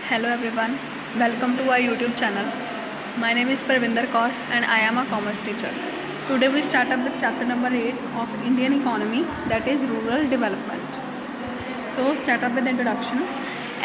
Hello everyone, welcome to our YouTube channel. My name is Parvinder Kaur and I am a commerce teacher. Today we start up with chapter number 8 of Indian economy, that is rural development. So start up with introduction.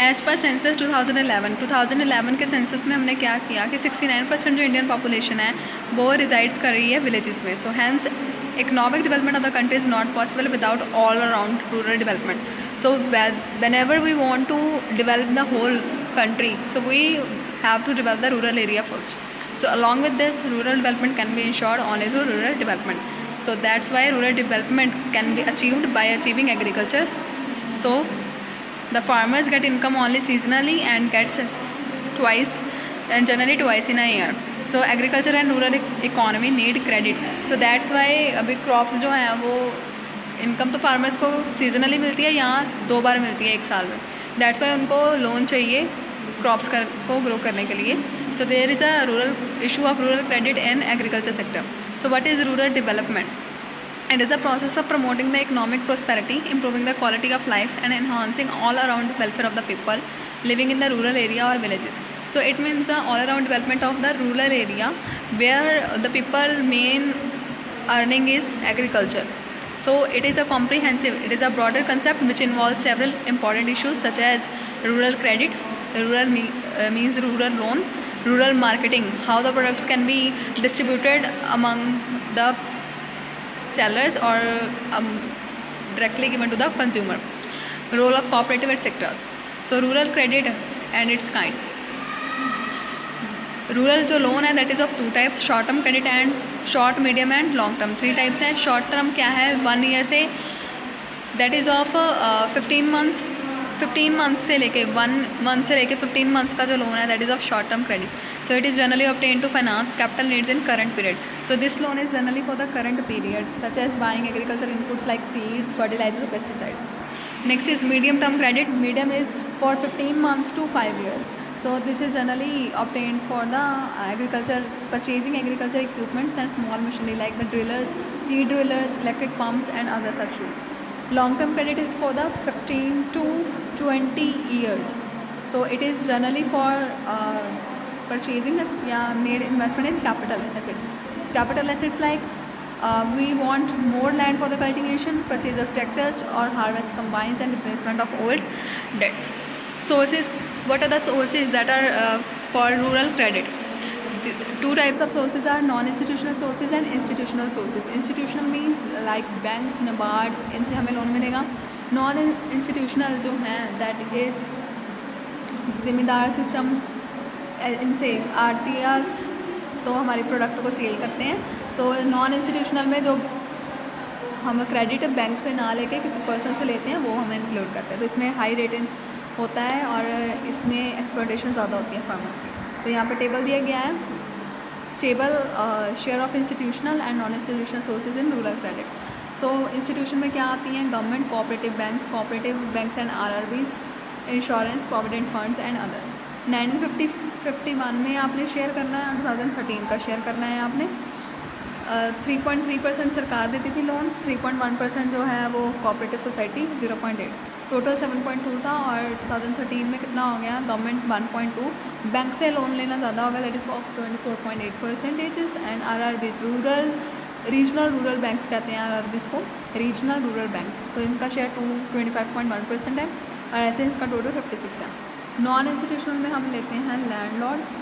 As per census 2011 के census में हमने क्या किया कि 69% जो Indian population है वो resides कर रही है विलेजेस में. So hence economic development of the country is not possible without all around rural development. So whenever we want to develop the whole country, so we have to develop the rural area first. So along with this, rural development can be ensured only through rural development. So that's why rural development can be achieved by achieving agriculture. So the farmers get income only seasonally and gets twice and generally twice in a year. So agriculture and rural economy need credit. So that's why अभी crops जो हैं वो income तो farmers को seasonally मिलती है, यहाँ 2 बार मिलती है एक साल में. दैट्स वाई उनको लोन चाहिए क्रॉप्स को ग्रो करने के लिए. So there is a rural issue of rural credit in agriculture sector. So what is rural development? It is a process of promoting the economic prosperity, improving the quality of life and enhancing all around welfare of the people living in the rural area or villages. So it means the all around development of the rural area where the people main earning is agriculture. So it is a comprehensive, it is a broader concept which involves several important issues such as rural credit, rural means rural loan, rural marketing, how the products can be distributed among the sellers or directly given to the consumer. Role of cooperative etc. So rural credit and its kind. Rural जो loan है that is of 2 types, short term credit and short medium and long term. 3 types हैं. Short term क्या है 1 year से, that is of 15 months से लेके 1 month से लेके 15 मंथ्स का जो लोन है that is of short term credit. So it is generally obtain to finance capital needs in current period. So this loan is generally for the current period such as buying agriculture inputs like seeds, fertilisers, pesticides. Next is medium term credit. Medium is for 15 months to 5 years. So this is generally obtained for the agriculture, purchasing agriculture equipments and small machinery like the drillers, seed drillers, electric pumps and other such tools. Long term credit is for the 15 to 20 years. So it is generally for purchasing made investment in capital assets. Capital assets like we want more land for the cultivation, purchase of tractors or harvest combines and replacement of old debts. Sources. What are the sources that are for rural credit? 2 types of sources are non-institutional sources and institutional sources. Institutional means like banks, NABARD, इनसे हमें loan मिलेगा. Non-institutional जो हैं that is ज़िम्मेदार system, इनसे आरतीआर तो हमारे product को सेल करते हैं. सो नॉन इंस्टीट्यूशनल में जो हम क्रेडिट बैंक से ना लेके किसी पर्सन से लेते हैं वो हमें इंक्लूड करते हैं. तो इसमें हाई रेटिंग्स होता है और इसमें एक्सप्लॉयटेशन ज़्यादा होती है फार्मर्स की. तो यहाँ पे टेबल दिया गया है. Table share of institutional and non institutional sources in rural credit. So institution में क्या आती हैं? Government, cooperative banks and RRBs, insurance, provident funds and others. 1951 में आपने शेयर करना है, 2013 का शेयर करना है आपने. 3.3% सरकार देती थी लोन, 3.1% जो है वो कोऑपरेटिव सोसाइटी, 0.8. टोटल 7.2 था और 2013 में कितना हो गया? गवर्नमेंट 1.2. बैंक से लोन लेना ज़्यादा होगा that is of 24.8%. And RRBs regional rural banks कहते हैं आरआरबीज को, रीजनल रूरल बैंक्स. तो इनका शेयर 25.1% है और ऐसे इसका टोटल 56 है. नॉन इंस्टीट्यूशनल में हम लेते हैं landlords,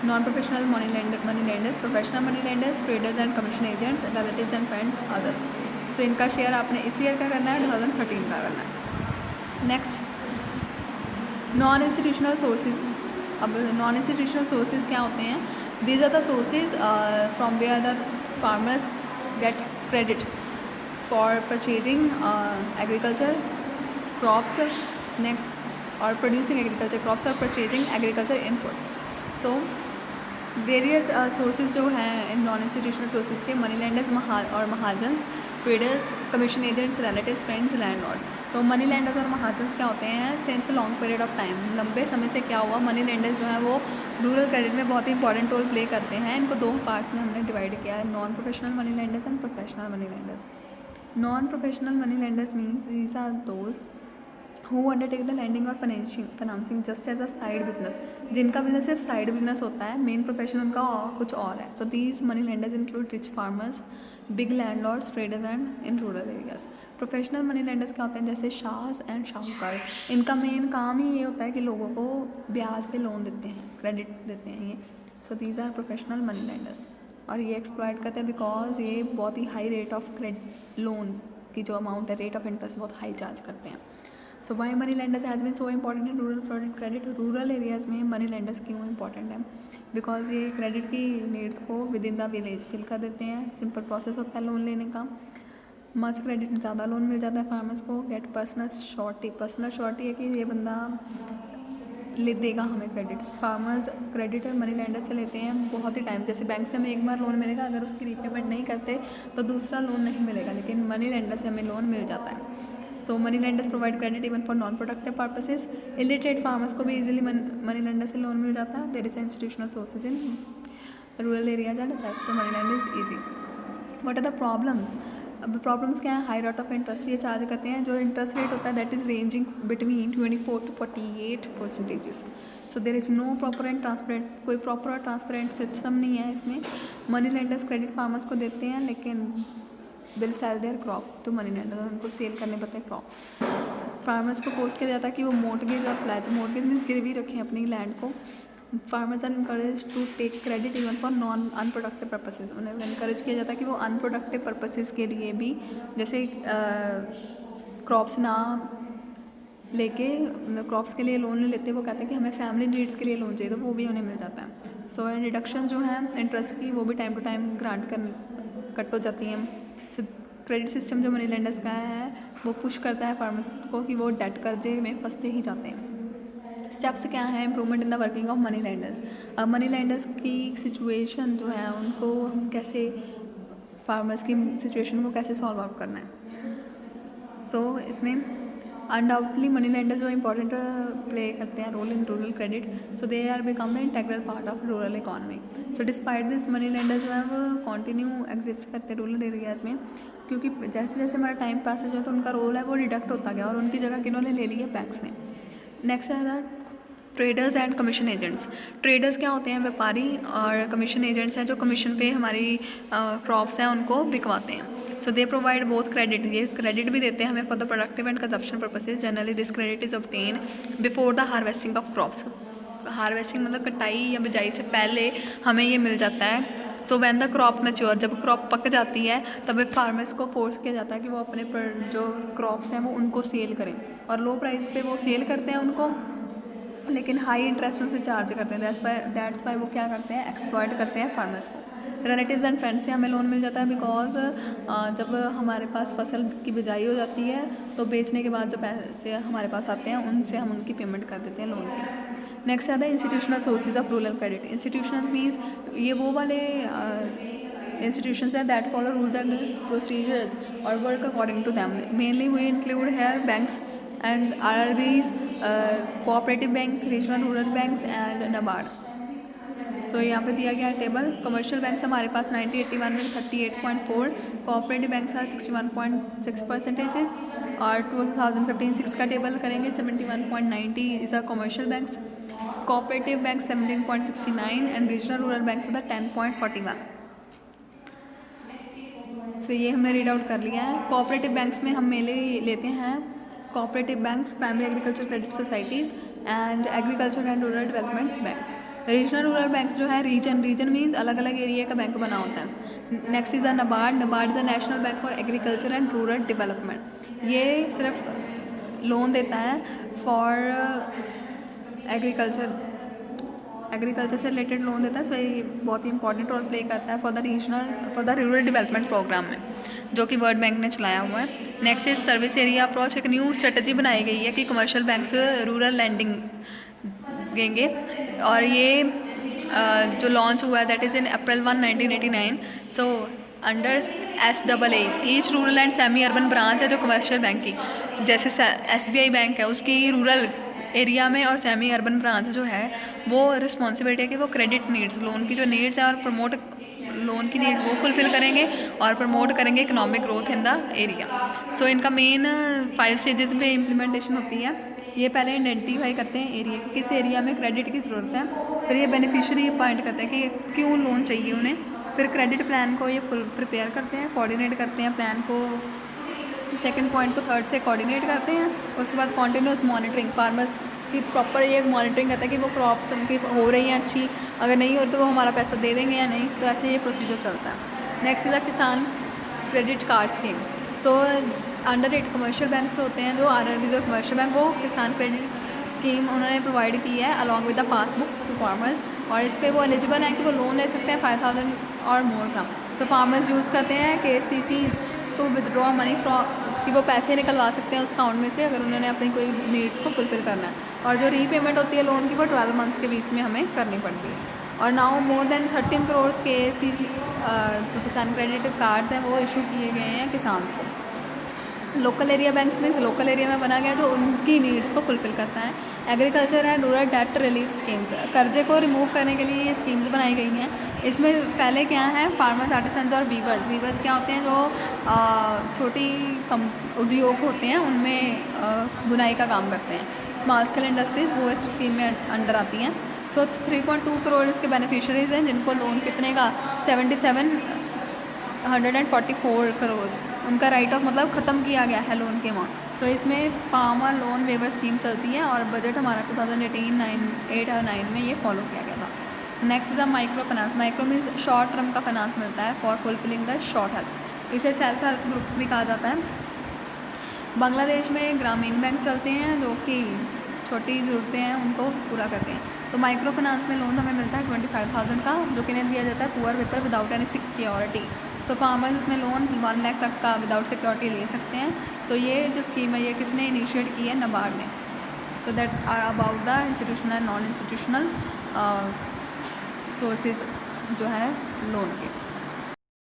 non professional money lenders, professional money lenders, traders and commission agents, relatives and friends, others. So इनका शेयर आपने इस ईयर का करना है, 2013 का करना है. Next, non institutional sources. अब नॉन इंस्टीट्यूशनल सोर्सेज क्या होते हैं? These are the sources from where the farmers get credit for purchasing agriculture crops, next और प्रोड्यूसिंग एग्रीकल्चर क्रॉप्स और purchasing agriculture inputs. So various sources जो हैं इन non institutional sources के, मनी लेंडर्स और महाजन्स, traders, commission agents, relatives, friends, landlords. तो money lenders और महाजन्स क्या होते हैं? Since long period of time, लंबे समय से क्या हुआ, मनी लेंडर्स जो हैं वो रूरल क्रेडिट में बहुत ही इंपॉर्टेंट रोल प्ले करते हैं. इनको 2 पार्ट्स में हमने डिवाइड किया है, non professional money lenders and professional money lenders. Non professional money lenders means these are those who undertake the lending और financing just as a side business, जिनका business सिर्फ साइड बिजनेस होता है, main profession उनका कुछ और है. So these money lenders include rich farmers, big landlords, traders and in rural areas. Professional money lenders क्या होते हैं, जैसे शाहs एंड शाहूकार. इनका मेन काम ही ये होता है कि लोगों को ब्याज पे लोन देते हैं, क्रेडिट देते हैं ये. So these are professional money lenders. और ये एक्सप्लॉइट करते हैं बिकॉज ये बहुत ही high rate of credit loan की जो अमाउंट है, रेट ऑफ इंटरेस्ट बहुत हाई चार्ज करते हैं. So why money lenders has been so important in rural product credit. Rural areas में मनी लेंडर्स क्यों इंपॉर्टेंट है, बिकॉज ये क्रेडिट की नीड्स को within the village fill कर देते हैं. सिंपल प्रोसेस होता है लोन लेने का. मच क्रेडिट, ज़्यादा लोन मिल जाता है फार्मर्स को. Get personal surety. Personal surety है कि ये बंदा ले देगा हमें credit. Farmers credit money lender से लेते हैं बहुत ही टाइम. जैसे बैंक से हमें एक बार लोन मिलेगा, अगर उसकी रीपेमेंट नहीं करते तो दूसरा लोन नहीं मिलेगा, लेकिन मनी लेंडर से हमें लोन मिल जाता है. So money lenders provide credit even for non productive purposes. Illiterate farmers को भी इजीली मनी लेंडर से लोन मिल जाता है. There is institutional sources in rural areas and access to money lender is easy. What are the problems. अब problems क्या है, high rate of interest ये चार्ज करते हैं. जो इंटरेस्ट रेट होता है that is ranging between 24 to 48%. So there is no proper and transparent, कोई प्रॉपर और ट्रांसपेरेंट सिस्टम नहीं है इसमें. मनी लेंडर्स क्रेडिट फार्मर्स को देते हैं, लेकिन will sell their crop to money lender. उनको सेल करने पड़ते हैं क्रॉप. फार्मर्स को फोर्स किया जाता है कि वो मोर्टगेज और प्लेज, मोर्टगेज मीन्स गिरवी रखें अपनी लैंड को. Farmers are encourage to take credit even for non unproductive purposes. उन्हें इनकरेज किया जाता है कि वो अनप्रोडक्टिव पर्पसेस के लिए भी, जैसे क्रॉप्स ना लेके क्रॉप्स के लिए लोन नहीं लेते, वो कहते हैं कि हमें फैमिली नीड्स के लिए लोन चाहिए, तो वो भी उन्हें मिल जाता है. सो रिडक्शन जो है इंटरेस्ट की वो भी time to time grant cut हो जाती हैं. सो क्रेडिट सिस्टम जो मनी लेंडर्स का है वो पुश करता है फार्मर्स को कि वो डेट कर्जे में फंसते ही जाते हैं. स्टेप्स क्या है, improvement in the working of money lenders. Money lenders की सिचुएशन जो है उनको हम कैसे, फार्मर्स की सिचुएशन को कैसे सॉल्व आउट करना है. सो इसमें अनडाउटली मनी लेंडर्स जो इंपॉर्टेंट प्ले करते हैं role in rural credit. So they are become the integral part of rural economy. So despite this money lenders जो है वो कॉन्टिन्यू एग्जिस्ट करते हैं रूरल एरियाज़ में, क्योंकि जैसे जैसे हमारा टाइम पास हो जाए तो उनका रोल है वो डिडक्ट होता गया और उनकी जगह किन्होंने ले ली है बैंक्स ने. नेक्स्ट है that traders and commission agents. Traders क्या होते हैं, व्यापारी, और कमीशन एजेंट्स हैं जो कमीशन पे हमारी क्रॉप्स हैं उनको बिकवाते हैं. सो दे प्रोवाइड बोथ क्रेडिट, ये क्रेडिट भी देते हैं हमें for the productive and consumption purposes. Generally this credit is obtain before the harvesting of crops. Harvesting मतलब कटाई या बिजाई से पहले हमें ये मिल जाता है. So when the crop mature, जब क्रॉप पक जाती है तब फार्मर्स को फोर्स किया जाता है कि वो अपने जो क्रॉप्स हैं वो उनको सेल करें, और लो प्राइस पे वो सेल करते हैं उनको, लेकिन हाई इंटरेस्ट उनसे चार्ज करते हैं. दैट्स वाई वो क्या करते हैं, एक्सप्लॉइट करते हैं फार्मर्स को. रिलेटिव्स एंड फ्रेंड्स से हमें लोन मिल जाता है बिकॉज जब हमारे पास फसल की बिजाई हो जाती है तो बेचने के बाद जो पैसे हमारे पास आते हैं उनसे हम उनकी पेमेंट कर देते हैं लोन की. नेक्स्ट आता है institutional sources of rural credit. Institutions means ये वो वाले इंस्टीट्यूशंस हैं that follow rules and procedures और work according to them. Mainly we include here banks and RRBs, cooperative banks, regional rural banks and NABARD. So यहाँ पे दिया गया है टेबल. कमर्शियल बैंक्स हमारे पास 1981 में 38.4, कोऑपरेटिव बैंक्स आर 61.6% और 2015-6 का टेबल करेंगे 71.90 is are commercial banks, cooperative bank 17.69 and regional rural banks are 10.41. सो ये हमने रीड आउट कर लिया है. कोऑपरेटिव बैंक्स में हम मेनली लेते हैं cooperative banks, primary agriculture credit societies and agriculture and rural development banks. Regional rural banks जो है रीजन मीन्स अलग अलग एरिया का बैंक बना होता है. Next is a NABARD is a national bank for agriculture and rural development. ये सिर्फ लोन देता है फॉर एग्रीकल्चर से रिलेटेड लोन देता है. सो ये बहुत ही इंपॉर्टेंट रोल प्ले करता है for the rural development programme में, जो कि वर्ल्ड बैंक ने चलाया हुआ है. Next is service area approach. एक न्यू स्ट्रेटजी बनाई गई है कि कमर्शियल बैंक से रूरल लैंडिंग देंगे, और ये जो लॉन्च हुआ है दैट इज़ इन अप्रैल 1, 1989. सो under SAA each rural and semi urban branch है जो कमर्शियल बैंक की, जैसे SBI बैंक है उसकी रूरल एरिया में और सेमी अर्बन ब्रांच जो है वो रिस्पॉन्सिबिलिटी है कि वो क्रेडिट नीड्स, लोन की जो नीड्स है और प्रमोट लोन की नीड्स वो फुलफ़िल करेंगे और प्रमोट करेंगे economic growth in the area. So इनका मेन 5 स्टेजेस में इम्प्लीमेंटेशन होती है। ये पहले आइडेंटिफाई करते हैं एरिया की, किस एरिया में क्रेडिट की ज़रूरत है। फिर ये बेनिफिशियरी अपॉइंट करते हैं कि क्यों लोन चाहिए उन्हें। फिर क्रेडिट प्लान को ये फुल प्रिपेयर करते हैं, कोऑर्डिनेट करते हैं प्लान को, सेकंड पॉइंट को थर्ड से कोऑर्डिनेट करते हैं। उसके बाद कॉन्टिन्यूस मॉनिटरिंग, फार्मर्स की प्रॉपर ये मॉनिटरिंग करता है कि वो क्रॉप्स उनकी हो रही हैं अच्छी, अगर नहीं हो तो वो हमारा पैसा दे देंगे या नहीं। तो ऐसे ये प्रोसीजर चलता है। नेक्स्ट इज़ द किसान credit card scheme. So under it commercial bank होते हैं जो RRBs और कमर्शियल बैंक, वो किसान क्रेडिट स्कीम उन्होंने प्रोवाइड की है along with the passbook to farmers. और इस पर वो एलिजिबल हैं कि वो लोन ले सकते हैं 5000 और मोर का। सो फार्मर्स यूज़ करते हैं KCCs to withdraw money from, कि वो पैसे निकलवा सकते हैं उस अकाउंट में से अगर उन्होंने अपनी कोई नीड्स को फुलफ़िल करना है। और जो रीपेमेंट होती है लोन की वो 12 मंथ्स के बीच में हमें करनी पड़ती है। और now more than 13 crore KCC जो किसान क्रेडिट कार्ड्स हैं वो इशू किए गए हैं किसान्स को। लोकल एरिया बैंक्स में लोकल एरिया में बना गया जो उनकी नीड्स को फुलफ़िल करता है। Agriculture and rural debt relief schemes, कर्जे को रिमूव करने के लिए ये स्कीम्स बनाई गई हैं। इसमें पहले क्या है, फार्मर्स, आर्टिसंस और वीवर्स। वीवर्स क्या होते हैं, जो छोटी उद्योग होते हैं उनमें बुनाई का काम करते हैं। स्मॉल स्केल इंडस्ट्रीज़ वो इस स्कीम में अंडर आती हैं। सो 3.2 करोड़ इसके बेनिफिशरीज़ हैं जिनको लोन कितने का 7744 करोड़ उनका राइट ऑफ मतलब ख़त्म किया गया है लोन के अमाउंट। सो इसमें फार्मर लोन वेवर स्कीम चलती है और बजट हमारा 2018 और 9 में ये फॉलो किया गया था। Next is a micro finance. Micro means short term का फाइनेंस मिलता है for fulfilling the short help. इसे सेल्फ हेल्प ग्रुप भी कहा जाता है। बांग्लादेश में ग्रामीण बैंक चलते हैं जो कि छोटी ज़रूरतें हैं उनको पूरा करते हैं। तो माइक्रो फाइनेंस में लोन हमें मिलता है 25,000 का, जो कि इन्हें दिया जाता है poor people without any security. So farmers इसमें लोन 1 लाख तक का विदाउट सिक्योरिटी ले सकते हैं। सो ये जो स्कीम है ये किसने इनिशिएट की है, नाबार्ड ने। So that are about the institutional and non institutional sources जो है लोन के।